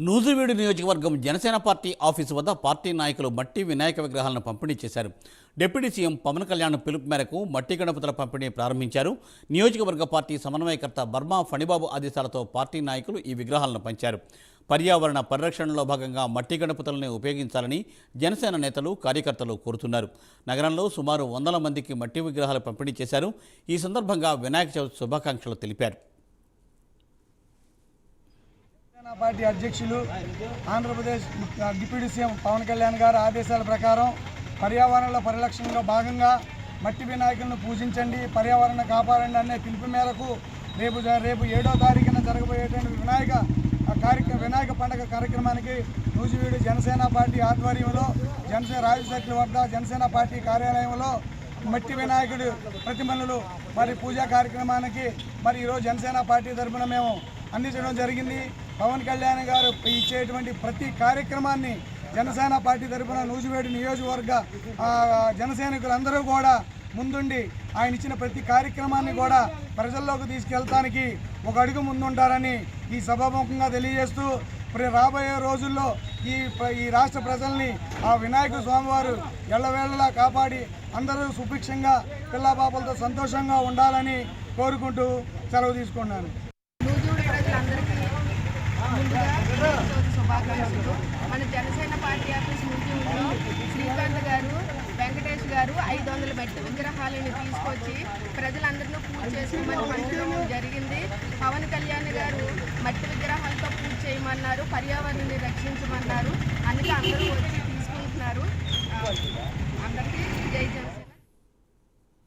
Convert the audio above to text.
నూజివీడు నియోజకవర్గం Janasena party office వద్ద party నాయకులు మట్టి వినాయక విగ్రహాలను పంపిణీ చేశారు. డిప్యూటీ సీఎం పవన్ కళ్యాణ్ పిలుపు మేరకు మట్టి గణపతుల పంపిణీ ప్రారంభించారు. నియోజకవర్గ పార్టీ సమన్వయకర్త బర్మా ఫణిబాబు ఆదేశాలతో పార్టీ నాయకులు ఈ విగ్రహాలను పంచారు. పర్యావరణ పరిరక్షణలో భాగంగా మట్టి గణపతులను ఉపయోగించాలని జనసేన నేతలు కార్యకర్తలు కోరుతున్నారు. నగరంలో సుమారు 100 మందికి మట్టి విగ్రహాలు పంపిణీ చేశారు. ఈ సందర్భంగా వినాయక చవితి శుభాకాంక్షలు తెలిపారు. పార్టీ అధ్యక్షులు ఆంధ్రప్రదేశ్ డిప్యూటీ సీఎం పవన్ కళ్యాణ్ గారి ఆదేశాల ప్రకారం పర్యావరణంలో పరిరక్షణలో భాగంగా మట్టి వినాయకులను పూజించండి, పర్యావరణ కాపాడండి అనే పిలుపు మేరకు రేపు 7వ తారీఖున జరగబోయేటువంటి వినాయక పండుగ కార్యక్రమానికి నూజివీడు జనసేన పార్టీ ఆధ్వర్యంలో రాజు సర్కిల్ వద్ద జనసేన పార్టీ కార్యాలయంలో మట్టి వినాయకుడు ప్రతిమలు పూజా కార్యక్రమానికి ఈరోజు జనసేన పార్టీ తరఫున మేము అందించడం జరిగింది. పవన్ కళ్యాణ్ గారు ఇచ్చేటువంటి ప్రతి కార్యక్రమాన్ని జనసేన పార్టీ తరఫున నూజివీడు నియోజకవర్గ జనసైనికులందరూ కూడా ముందుండి ఆయన ఇచ్చిన ప్రతి కార్యక్రమాన్ని కూడా ప్రజల్లోకి తీసుకెళ్తానికి ఒక అడుగు ముందుంటారని ఈ సభాముఖంగా తెలియజేస్తూ రాబోయే రోజుల్లో ఈ రాష్ట్ర ప్రజల్ని ఆ వినాయక స్వామివారు ఎల్లవేళలా కాపాడి అందరూ సుభిక్షంగా పిల్లాపాపలతో సంతోషంగా ఉండాలని కోరుకుంటూ సెలవు తీసుకున్నాను. శుభాకాంక్షలు. మన జనసేన పార్టీ ఆఫీస్ మీటింగ్లో శ్రీకాంత్ గారు, వెంకటేష్ గారు 500 మట్టి విగ్రహాలను తీసుకొచ్చి ప్రజలందరినీ పూజ చేసుకోమని పంచడం జరిగింది. పవన్ కళ్యాణ్ గారు మట్టి విగ్రహాలతో పూజ చేయమన్నారు, పర్యావరణాన్ని రక్షించమన్నారు. అందుకే అందరూ వచ్చి తీసుకుంటున్నారు. అందరికీ జై జగన్.